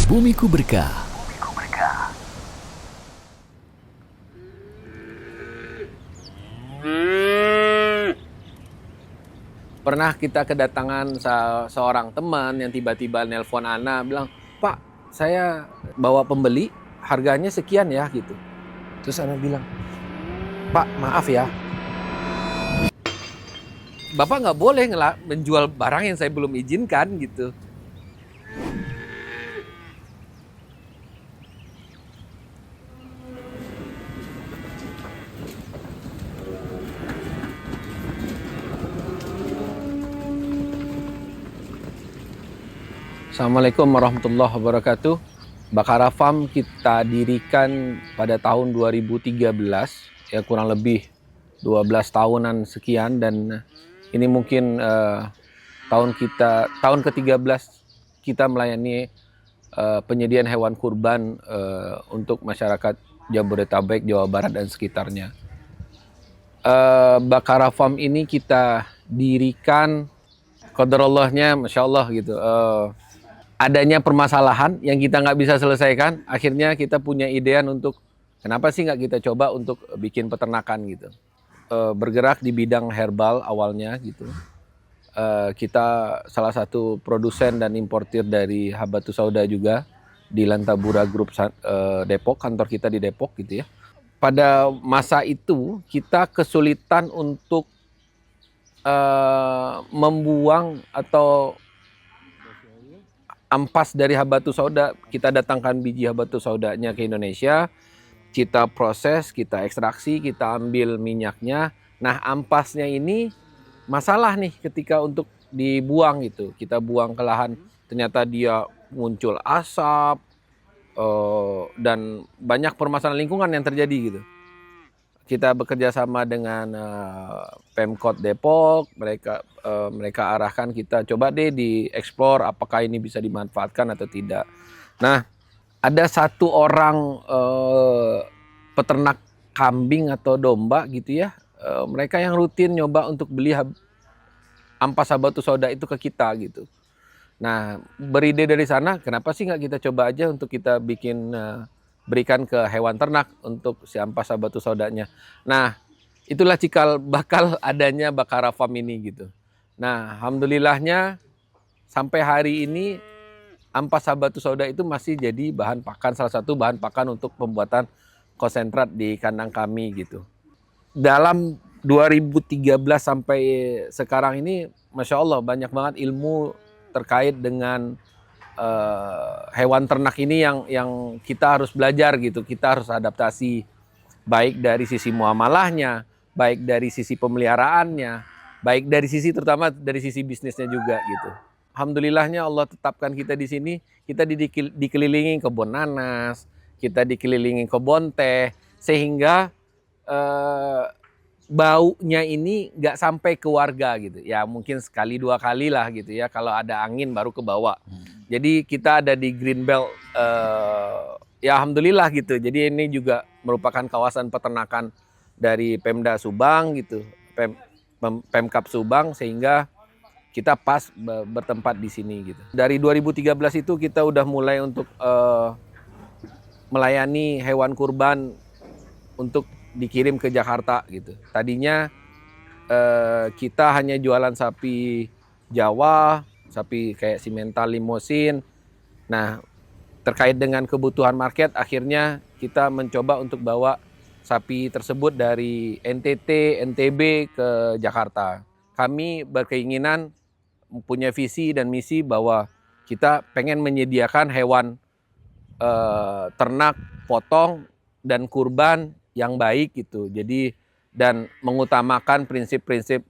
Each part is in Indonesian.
Bumiku Berkah. Pernah kita kedatangan seorang teman yang tiba-tiba nelpon Ana bilang, "Pak, saya bawa pembeli, harganya sekian ya," gitu. Terus Ana bilang, "Pak, maaf ya, Bapak nggak boleh menjual barang yang saya belum izinkan," gitu. Assalamualaikum warahmatullahi wabarakatuh. Bakara Farm kita dirikan pada tahun 2013, ya kurang lebih 12 tahunan sekian, dan ini mungkin tahun ke-13 kita melayani penyediaan hewan kurban untuk masyarakat Jabodetabek, Jawa Barat dan sekitarnya. Bakara Farm ini kita dirikan qadarallahnya, masya Allah gitu. Adanya permasalahan yang kita nggak bisa selesaikan, akhirnya kita punya idean untuk kenapa sih nggak kita coba untuk bikin peternakan gitu. Bergerak di bidang herbal awalnya gitu. Kita salah satu produsen dan importir dari Habatus Sauda juga di Lantabura Group Depok, kantor kita di Depok gitu ya. Pada masa itu kita kesulitan untuk membuang atau ampas dari Habatus Sauda. Kita datangkan biji Habatus Saudanya ke Indonesia, kita proses, kita ekstraksi, kita ambil minyaknya. Nah, ampasnya ini masalah nih ketika untuk dibuang gitu. Kita buang ke lahan, ternyata dia muncul asap dan banyak permasalahan lingkungan yang terjadi gitu. Kita bekerja sama dengan Pemkot Depok, mereka arahkan kita coba deh dieksplor apakah ini bisa dimanfaatkan atau tidak. Nah, ada satu orang peternak kambing atau domba gitu ya, mereka yang rutin nyoba untuk beli ampas Habatus Sauda itu ke kita gitu. Nah, beride dari sana, kenapa sih nggak kita coba aja untuk kita berikan ke hewan ternak untuk si ampas Habatus Saudanya. Nah, itulah cikal bakal adanya Bakara Farm ini gitu. Nah, alhamdulillahnya sampai hari ini ampas Habatus Sauda itu masih jadi bahan pakan, salah satu bahan pakan untuk pembuatan konsentrat di kandang kami gitu. Dalam 2013 sampai sekarang ini, Masya Allah banyak banget ilmu terkait dengan hewan ternak ini yang kita harus belajar gitu, kita harus adaptasi baik dari sisi muamalahnya, baik dari sisi pemeliharaannya, baik dari sisi terutama dari sisi bisnisnya juga gitu. Alhamdulillahnya Allah tetapkan kita di sini, kita dikelilingi kebun nanas, kita dikelilingi kebun teh, sehingga baunya ini nggak sampai ke warga gitu. Ya mungkin sekali dua kali lah gitu ya, kalau ada angin baru ke bawah. Jadi kita ada di Green Belt, ya alhamdulillah gitu. Jadi ini juga merupakan kawasan peternakan dari Pemda Subang gitu, Pemkap Subang, sehingga kita pas bertempat di sini gitu. Dari 2013 itu kita udah mulai untuk melayani hewan kurban untuk dikirim ke Jakarta gitu. Tadinya kita hanya jualan sapi Jawa, sapi kayak simental limosin. Nah, terkait dengan kebutuhan market, akhirnya kita mencoba untuk bawa sapi tersebut dari NTT, NTB ke Jakarta. Kami berkeinginan, punya visi dan misi bahwa kita pengen menyediakan hewan ternak, potong, dan kurban yang baik gitu. Jadi dan mengutamakan prinsip-prinsip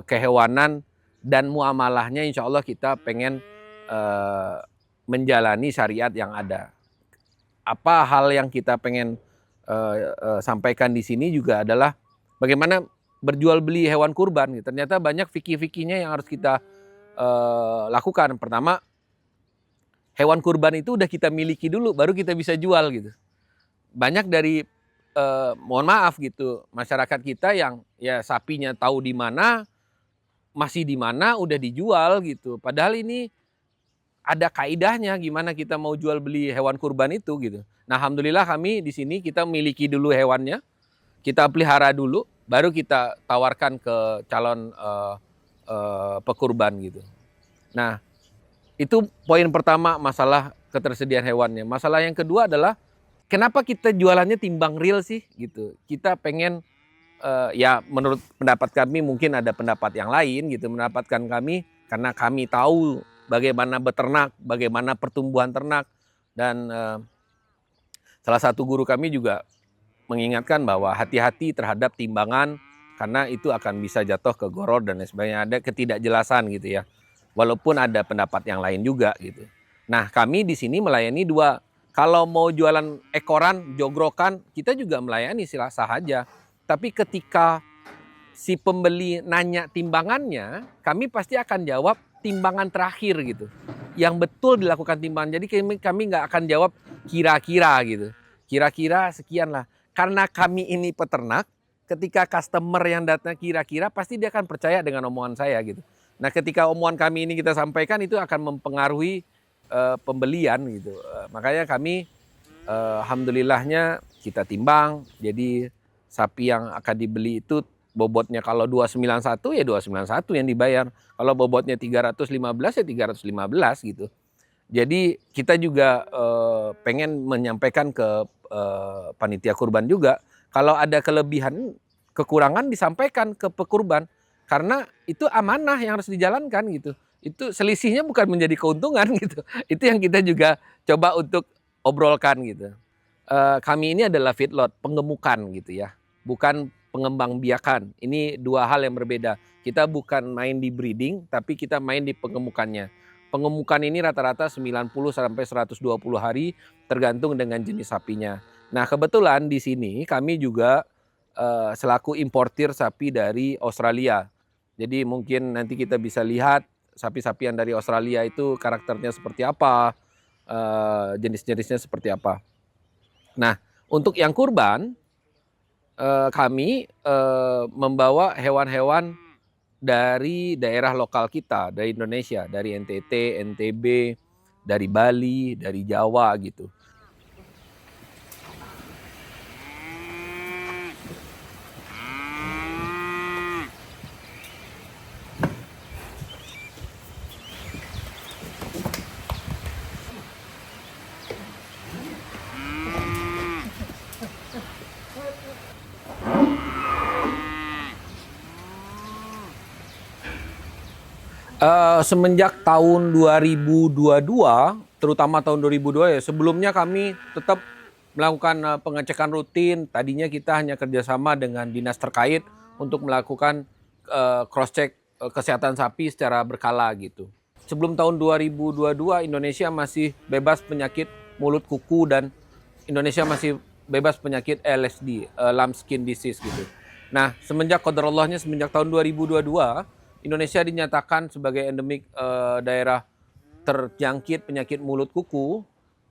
kehewanan dan muamalahnya, insya Allah kita pengen menjalani syariat yang ada. Apa hal yang kita pengen sampaikan di sini juga adalah bagaimana berjual beli hewan kurban gitu. Ternyata banyak fikih-fikihnya yang harus kita lakukan. Pertama, hewan kurban itu udah kita miliki dulu, baru kita bisa jual gitu. Banyak dari mohon maaf gitu, masyarakat kita yang ya sapinya tahu di mana, masih di mana, udah dijual gitu. Padahal ini ada kaidahnya gimana kita mau jual beli hewan kurban itu gitu. Nah, alhamdulillah kami di sini kita miliki dulu hewannya, kita pelihara dulu, baru kita tawarkan ke calon pekurban gitu. Nah, itu poin pertama masalah ketersediaan hewannya. Masalah yang kedua adalah kenapa kita jualannya timbang real sih gitu. Kita pengen ya menurut pendapat kami, mungkin ada pendapat yang lain gitu, mendapatkan kami karena kami tahu bagaimana beternak, bagaimana pertumbuhan ternak, dan salah satu guru kami juga mengingatkan bahwa hati-hati terhadap timbangan karena itu akan bisa jatuh ke goror dan lain sebagainya, ada ketidakjelasan gitu ya. Walaupun ada pendapat yang lain juga gitu. Nah, kami di sini melayani dua. Kalau mau jualan ekoran, jogrokan, kita juga melayani sah aja. Tapi ketika si pembeli nanya timbangannya, kami pasti akan jawab timbangan terakhir gitu. Yang betul dilakukan timbangan. Jadi kami nggak akan jawab kira-kira gitu. Kira-kira sekian lah. Karena kami ini peternak, ketika customer yang datang kira-kira, pasti dia akan percaya dengan omongan saya gitu. Nah, ketika omongan kami ini kita sampaikan, itu akan mempengaruhi pembelian gitu. Makanya kami alhamdulillahnya kita timbang. Jadi sapi yang akan dibeli itu bobotnya kalau 291 ya 291 yang dibayar. Kalau bobotnya 315 ya 315 gitu. Jadi kita juga pengen menyampaikan ke panitia kurban juga, kalau ada kelebihan, kekurangan disampaikan ke pekurban. Karena itu amanah yang harus dijalankan gitu. Itu selisihnya bukan menjadi keuntungan gitu. Itu yang kita juga coba untuk obrolkan gitu. Kami ini adalah feedlot, penggemukan gitu ya. Bukan pengembang biakan. Ini dua hal yang berbeda. Kita bukan main di breeding, tapi kita main di pengemukannya. Pengemukan ini rata-rata 90 sampai 120 hari tergantung dengan jenis sapinya. Nah, kebetulan di sini kami juga selaku importir sapi dari Australia. Jadi mungkin nanti kita bisa lihat sapi-sapi yang dari Australia itu karakternya seperti apa, jenis-jenisnya seperti apa. Nah, untuk yang kurban, kami membawa hewan-hewan dari daerah lokal kita, dari Indonesia, dari NTT, NTB, dari Bali, dari Jawa gitu. Semenjak tahun 2022, terutama tahun 2002 ya, sebelumnya kami tetap melakukan pengecekan rutin. Tadinya kita hanya kerjasama dengan dinas terkait untuk melakukan cross-check kesehatan sapi secara berkala gitu. Sebelum tahun 2022, Indonesia masih bebas penyakit mulut kuku dan Indonesia masih bebas penyakit LSD, lambskin disease gitu. Nah, semenjak qadarallahnya semenjak tahun 2022, Indonesia dinyatakan sebagai endemik daerah terjangkit penyakit mulut kuku.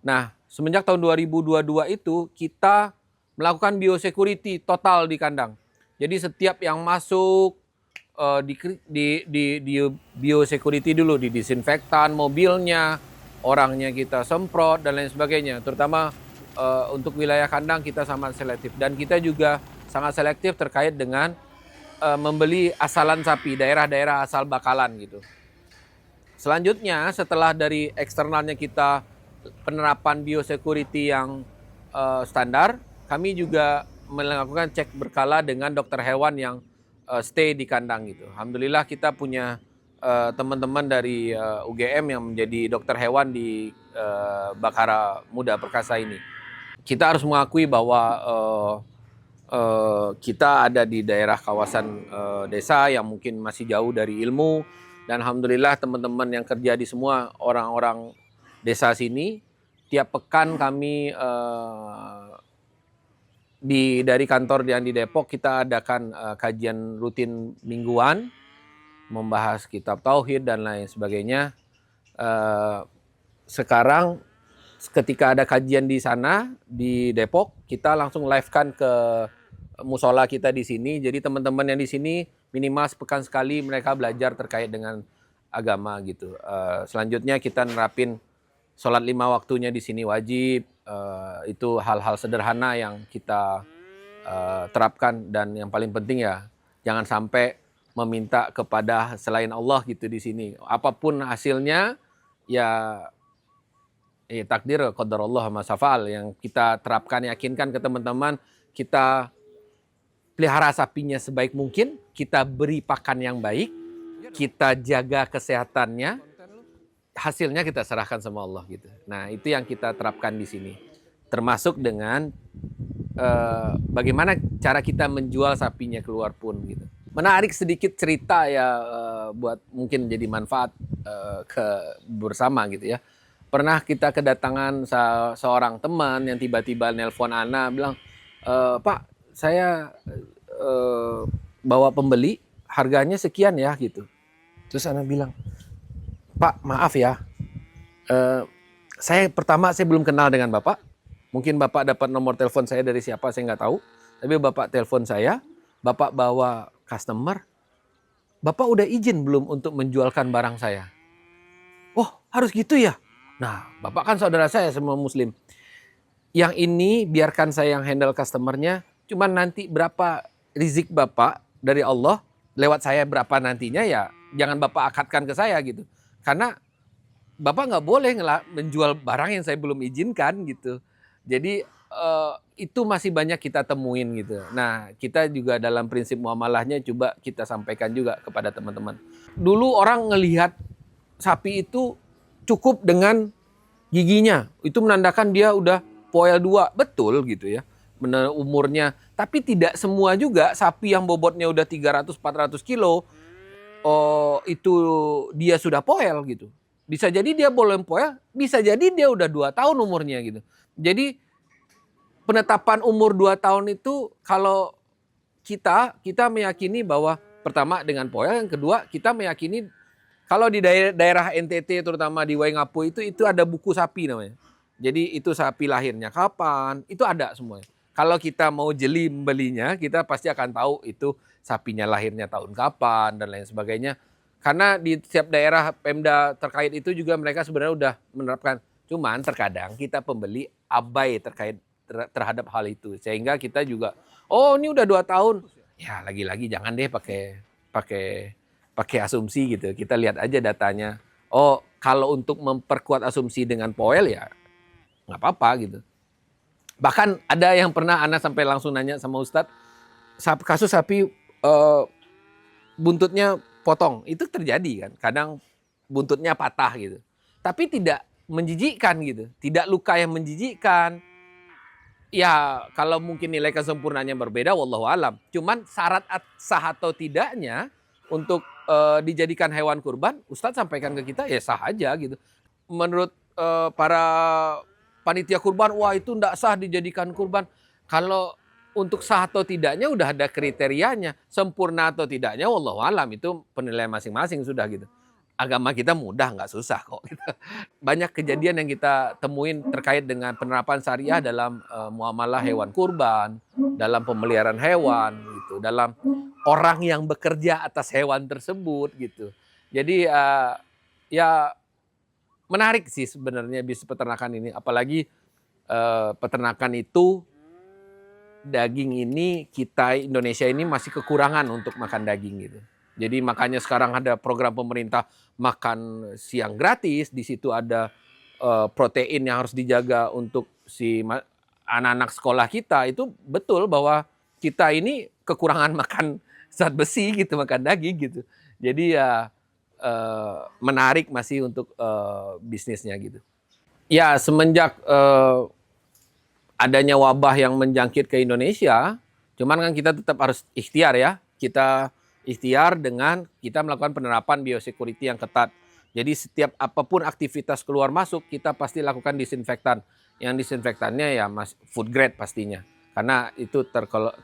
Nah, semenjak tahun 2022 itu kita melakukan biosecurity total di kandang. Jadi setiap yang masuk di biosecurity dulu, di disinfektan mobilnya, orangnya kita semprot dan lain sebagainya. Terutama untuk wilayah kandang kita sangat selektif, dan kita juga sangat selektif terkait dengan membeli asalan sapi, daerah-daerah asal bakalan gitu. Selanjutnya setelah dari eksternalnya kita penerapan biosecurity yang standar, kami juga melakukan cek berkala dengan dokter hewan yang stay di kandang gitu. Alhamdulillah kita punya teman-teman dari UGM yang menjadi dokter hewan di Bakara Muda Perkasa ini. Kita harus mengakui bahwa kita ada di daerah kawasan desa yang mungkin masih jauh dari ilmu, dan alhamdulillah teman-teman yang kerja di semua orang-orang desa sini, tiap pekan kami dari kantor di Depok kita adakan kajian rutin mingguan, membahas kitab tauhid dan lain sebagainya. Sekarang ketika ada kajian di sana di Depok, kita langsung live-kan ke musola kita di sini. Jadi teman-teman yang di sini minimal sepekan sekali mereka belajar terkait dengan agama gitu. Selanjutnya kita nerapin sholat 5 waktunya di sini wajib. Itu hal-hal sederhana yang kita terapkan, dan yang paling penting ya jangan sampai meminta kepada selain Allah gitu di sini. Apapun hasilnya ya takdir qadarullah ma syafa'al, yang kita terapkan, yakinkan ke teman-teman, kita pelihara sapinya sebaik mungkin, kita beri pakan yang baik, kita jaga kesehatannya, hasilnya kita serahkan sama Allah gitu. Nah, itu yang kita terapkan di sini. Termasuk dengan bagaimana cara kita menjual sapinya keluar pun gitu. Menarik sedikit cerita ya, buat mungkin jadi manfaat ke bersama gitu ya. Pernah kita kedatangan seorang teman yang tiba-tiba nelpon Ana bilang, Pak, saya bawa pembeli, harganya sekian ya gitu. Terus Ana bilang, Pak, maaf ya, saya belum kenal dengan Bapak. Mungkin Bapak dapat nomor telepon saya dari siapa, saya nggak tahu. Tapi Bapak telepon saya, Bapak bawa customer, Bapak udah izin belum untuk menjualkan barang saya? Oh, harus gitu ya? Nah, Bapak kan saudara saya, semua muslim. Yang ini biarkan saya yang handle customernya, cuman nanti berapa rizik Bapak dari Allah, lewat saya berapa nantinya ya, jangan Bapak akadkan ke saya gitu. Karena Bapak nggak boleh menjual barang yang saya belum izinkan gitu. Jadi itu masih banyak kita temuin gitu. Nah, kita juga dalam prinsip muamalahnya coba kita sampaikan juga kepada teman-teman. Dulu orang ngelihat sapi itu cukup dengan giginya. Itu menandakan dia udah poel 2. Betul gitu ya. Benar umurnya. Tapi tidak semua juga sapi yang bobotnya udah 300-400 kilo itu dia sudah poel gitu. Bisa jadi dia belum poel, bisa jadi dia udah 2 tahun umurnya gitu. Jadi penetapan umur 2 tahun itu kalau kita meyakini bahwa pertama dengan poel, yang kedua kita meyakini kalau di daerah NTT terutama di Waingapu itu ada buku sapi namanya. Jadi itu sapi lahirnya kapan, itu ada semuanya. Kalau kita mau jeli membelinya, kita pasti akan tahu itu sapinya lahirnya tahun kapan dan lain sebagainya. Karena di setiap daerah Pemda terkait itu juga mereka sebenarnya udah menerapkan. Cuman terkadang kita pembeli abai terhadap hal itu. Sehingga kita juga, oh ini udah 2 tahun. Ya lagi-lagi jangan deh pakai asumsi gitu. Kita lihat aja datanya. Oh, kalau untuk memperkuat asumsi dengan poel ya nggak apa-apa gitu. Bahkan ada yang pernah Ana sampai langsung nanya sama Ustadz, kasus sapi buntutnya potong. Itu terjadi kan. Kadang buntutnya patah gitu. Tapi tidak menjijikkan gitu. Tidak luka yang menjijikkan. Ya kalau mungkin nilai kesempurnaannya berbeda, wallahu alam. Cuman syarat sah atau tidaknya untuk dijadikan hewan kurban, Ustadz sampaikan ke kita ya sah aja gitu. Menurut para panitia kurban, wah itu enggak sah dijadikan kurban. Kalau untuk sah atau tidaknya udah ada kriterianya. Sempurna atau tidaknya wallahu alam, itu penilaian masing-masing sudah gitu. Agama kita mudah, nggak susah kok. Banyak kejadian yang kita temuin terkait dengan penerapan syariah dalam muamalah hewan kurban, dalam pemeliharaan hewan, gitu, dalam orang yang bekerja atas hewan tersebut, gitu. Jadi ya menarik sih sebenarnya bisnis peternakan ini, apalagi peternakan itu daging ini kita Indonesia ini masih kekurangan untuk makan daging gitu. Jadi makanya sekarang ada program pemerintah makan siang gratis, di situ ada protein yang harus dijaga untuk si anak-anak sekolah kita. Itu betul bahwa kita ini kekurangan makan zat besi gitu, makan daging gitu. Jadi ya menarik masih untuk bisnisnya gitu. Ya semenjak adanya wabah yang menjangkit ke Indonesia, cuman kan kita tetap harus ikhtiar ya. Kita ikhtiar dengan kita melakukan penerapan biosecurity yang ketat. Jadi setiap apapun aktivitas keluar masuk, kita pasti lakukan disinfektan. Yang disinfektannya ya food grade pastinya. Karena itu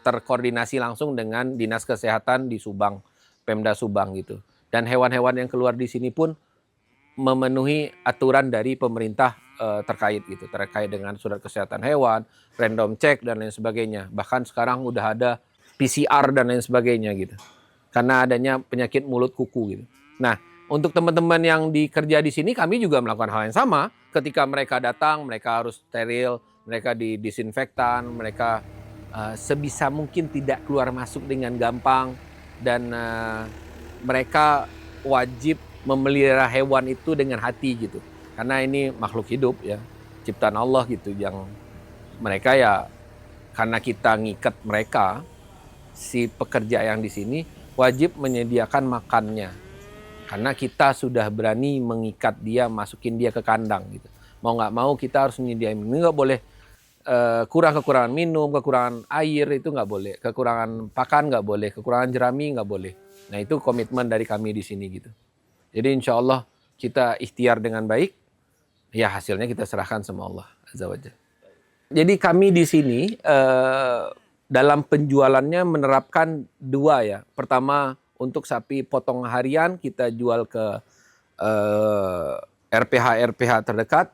terkoordinasi langsung dengan Dinas Kesehatan di Subang, Pemda Subang gitu. Dan hewan-hewan yang keluar di sini pun memenuhi aturan dari pemerintah terkait gitu. Terkait dengan surat kesehatan hewan, random check dan lain sebagainya. Bahkan sekarang udah ada PCR dan lain sebagainya gitu. Karena adanya penyakit mulut kuku gitu. Nah, Untuk teman-teman yang dikerja di sini, kami juga melakukan hal yang sama. Ketika mereka datang, mereka harus steril, mereka didisinfektan, mereka sebisa mungkin tidak keluar masuk dengan gampang, dan mereka wajib memelihara hewan itu dengan hati gitu. Karena ini makhluk hidup ya, ciptaan Allah gitu, yang mereka ya karena kita ngikat mereka, si pekerja yang di sini wajib menyediakan makannya. Karena kita sudah berani mengikat dia, masukin dia ke kandang gitu. Mau nggak mau kita harus menyediakan. Ini nggak boleh kekurangan minum, kekurangan air itu nggak boleh. Kekurangan pakan nggak boleh, kekurangan jerami nggak boleh. Nah itu komitmen dari kami di sini gitu. Jadi insya Allah kita ikhtiar dengan baik, ya hasilnya kita serahkan sama Allah Azza wa Jalla. Jadi kami di sini dalam penjualannya menerapkan dua ya. Pertama, untuk sapi potong harian kita jual ke RPH terdekat.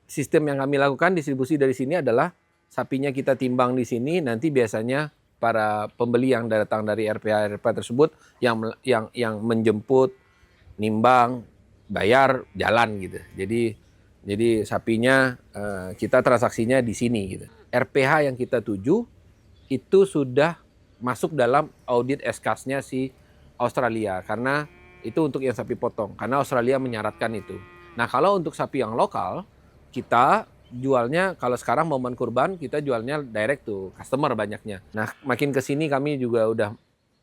Sistem yang kami lakukan distribusi dari sini adalah sapinya kita timbang di sini, nanti biasanya para pembeli yang datang dari RPH tersebut yang menjemput, nimbang, bayar, jalan gitu. Jadi sapinya kita transaksinya di sini gitu. RPH yang kita tuju itu sudah masuk dalam audit SKAS-nya si Australia, karena itu untuk yang sapi potong, karena Australia menyaratkan itu. Nah kalau untuk sapi yang lokal, kita jualnya kalau sekarang momen kurban kita jualnya direct to customer banyaknya. Nah makin ke sini kami juga udah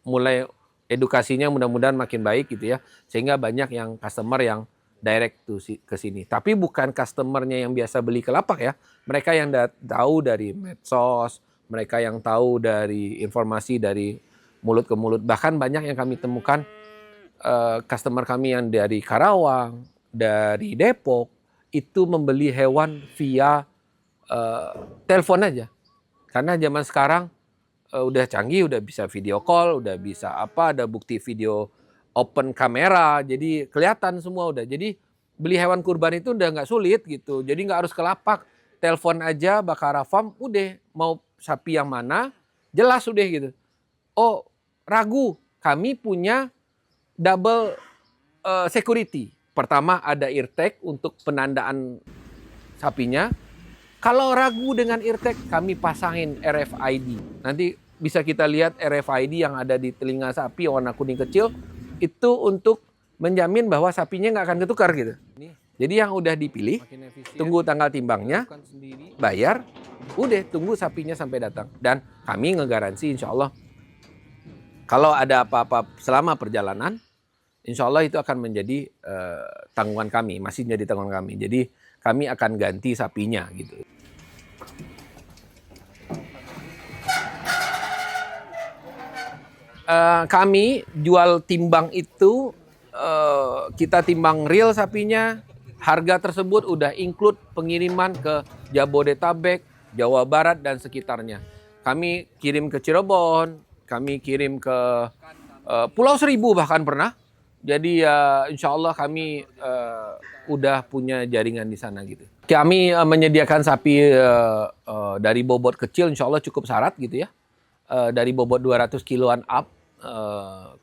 mulai edukasinya mudah-mudahan makin baik gitu ya, sehingga banyak yang customer yang direct to ke sini. Tapi bukan customernya yang biasa beli ke lapak ya, mereka yang tahu dari medsos, mereka yang tahu dari informasi dari mulut ke mulut. Bahkan banyak yang kami temukan customer kami yang dari Karawang, dari Depok, itu membeli hewan via telepon aja. Karena zaman sekarang udah canggih, udah bisa video call, udah bisa ada bukti video open kamera, jadi kelihatan semua udah. Jadi beli hewan kurban itu udah nggak sulit gitu. Jadi nggak harus ke lapak, telepon aja Bakara Farm, udah mau sapi yang mana, jelas udah gitu. Oh ragu, kami punya double security. Pertama ada eartag untuk penandaan sapinya. Kalau ragu dengan eartag, kami pasangin RFID. Nanti bisa kita lihat RFID yang ada di telinga sapi warna kuning kecil, itu untuk menjamin bahwa sapinya nggak akan ketukar gitu. Jadi yang udah dipilih, tunggu tanggal timbangnya, bayar, udah tunggu sapinya sampai datang. Dan kami ngegaransi insya Allah kalau ada apa-apa selama perjalanan, insya Allah itu akan menjadi tanggungan kami, masih menjadi tanggungan kami. Jadi kami akan ganti sapinya gitu. Kami jual timbang itu kita timbang real sapinya, harga tersebut udah include pengiriman ke Jabodetabek, Jawa Barat dan sekitarnya. Kami kirim ke Cirebon, kami kirim ke Pulau Seribu bahkan pernah. Jadi insya Allah kami udah punya jaringan di sana gitu. Kami menyediakan sapi dari bobot kecil insya Allah cukup syarat gitu ya. Dari bobot 200 kiloan up.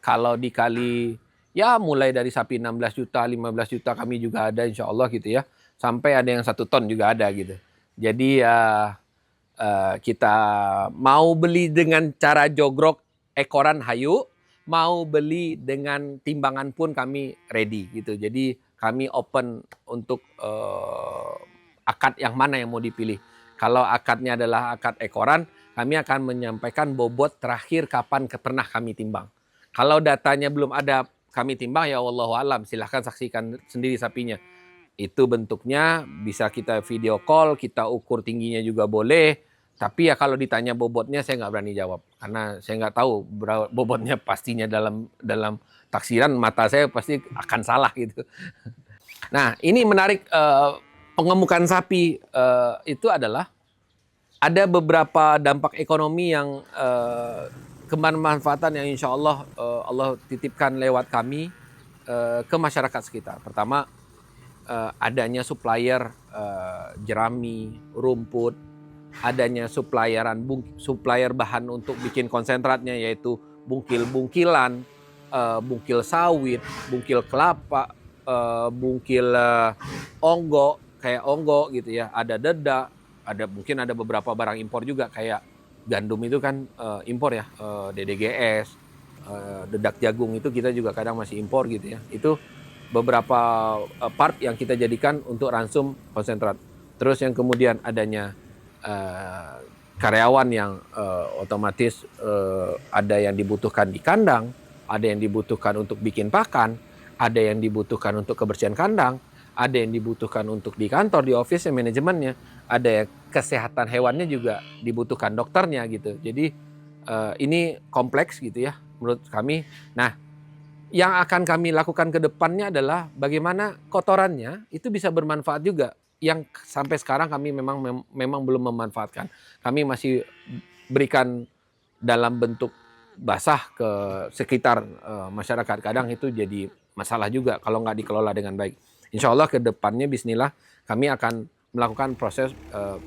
Kalau dikali ya mulai dari sapi 16 juta, 15 juta kami juga ada insya Allah gitu ya. Sampai ada yang 1 ton juga ada gitu. Jadi kita mau beli dengan cara jogrok ekoran hayu, mau beli dengan timbangan pun kami ready gitu. Jadi kami open untuk akad yang mana yang mau dipilih. Kalau akadnya adalah akad ekoran, kami akan menyampaikan bobot terakhir kapan pernah kami timbang. Kalau datanya belum ada kami timbang, ya wallahu alam, silahkan saksikan sendiri sapinya. Itu bentuknya bisa kita video call, kita ukur tingginya juga boleh. Tapi ya kalau ditanya bobotnya saya nggak berani jawab. Karena saya nggak tahu bobotnya pastinya dalam taksiran mata saya pasti akan salah gitu. Nah ini menarik, pengemukan sapi itu adalah ada beberapa dampak ekonomi yang kemanfaatan yang insya Allah Allah titipkan lewat kami ke masyarakat sekitar. Pertama, adanya supplier jerami, rumput, adanya supplier bahan untuk bikin konsentratnya yaitu bungkil-bungkilan, bungkil sawit, bungkil kelapa, bungkil onggo, kayak onggo gitu ya, ada dedak, mungkin ada beberapa barang impor juga kayak gandum itu kan impor ya, DDGS, dedak jagung itu kita juga kadang masih impor gitu ya. Itu beberapa part yang kita jadikan untuk ransum konsentrat. Terus yang kemudian adanya karyawan yang otomatis ada yang dibutuhkan di kandang, ada yang dibutuhkan untuk bikin pakan, ada yang dibutuhkan untuk kebersihan kandang, ada yang dibutuhkan untuk di kantor, di office, manajemennya, ada yang kesehatan hewannya juga dibutuhkan dokternya gitu. Jadi ini kompleks gitu ya menurut kami. Nah, yang akan kami lakukan ke depannya adalah bagaimana kotorannya itu bisa bermanfaat juga. Yang sampai sekarang kami memang belum memanfaatkan. Kami masih berikan dalam bentuk basah ke sekitar masyarakat. Kadang itu jadi masalah juga kalau nggak dikelola dengan baik. Insya Allah ke depannya bismillah kami akan melakukan proses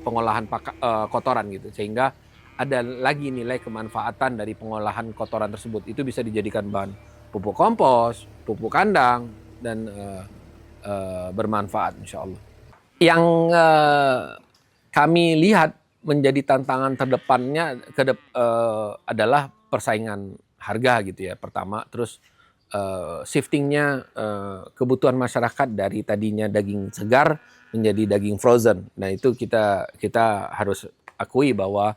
pengolahan kotoran gitu. Sehingga ada lagi nilai kemanfaatan dari pengolahan kotoran tersebut. Itu bisa dijadikan bahan pupuk kompos, pupuk kandang, dan bermanfaat insya Allah. Yang kami lihat menjadi tantangan terdepannya adalah persaingan harga gitu ya pertama, terus shiftingnya kebutuhan masyarakat dari tadinya daging segar menjadi daging frozen. Nah itu kita harus akui bahwa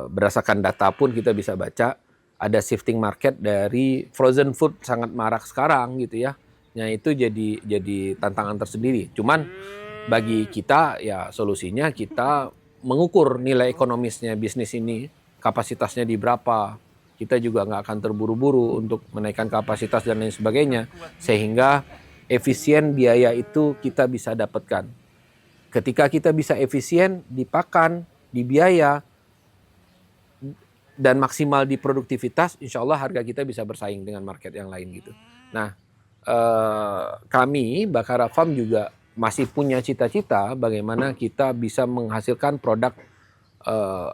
berdasarkan data pun kita bisa baca ada shifting market dari frozen food sangat marak sekarang gitu ya. Nah itu jadi tantangan tersendiri. Cuman bagi kita ya solusinya kita mengukur nilai ekonomisnya bisnis ini, kapasitasnya di berapa. Kita juga nggak akan terburu-buru untuk menaikkan kapasitas dan lain sebagainya. Sehingga efisien biaya itu kita bisa dapatkan. Ketika kita bisa efisien di pakan, di biaya, dan maksimal di produktivitas, insya Allah harga kita bisa bersaing dengan market yang lain gitu. Nah, kami Bakara Farm juga masih punya cita-cita bagaimana kita bisa menghasilkan produk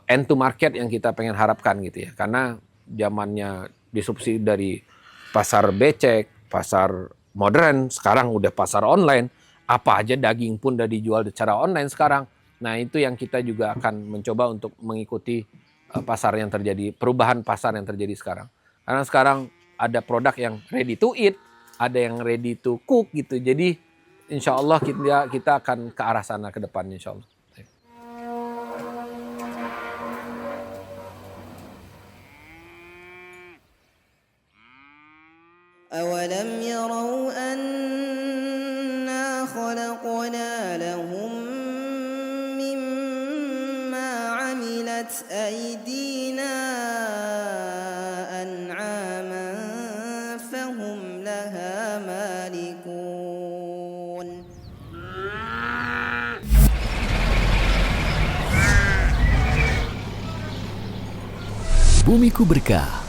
end to market yang kita pengen harapkan gitu ya. Karena zamannya disubsidi dari pasar becek, pasar modern, sekarang udah pasar online. Apa aja daging pun udah dijual secara online sekarang. Nah, itu yang kita juga akan mencoba untuk mengikuti pasar yang terjadi, perubahan pasar yang terjadi sekarang. Karena sekarang ada produk yang ready to eat, ada yang ready to cook gitu. Jadi insya Allah kita akan ke arah sana ke depan insya Allah. أولم يروا أنا خلقنا لهم مما عملت أيدينا أنعاما فهم لها مالكون. Bumiku Berkah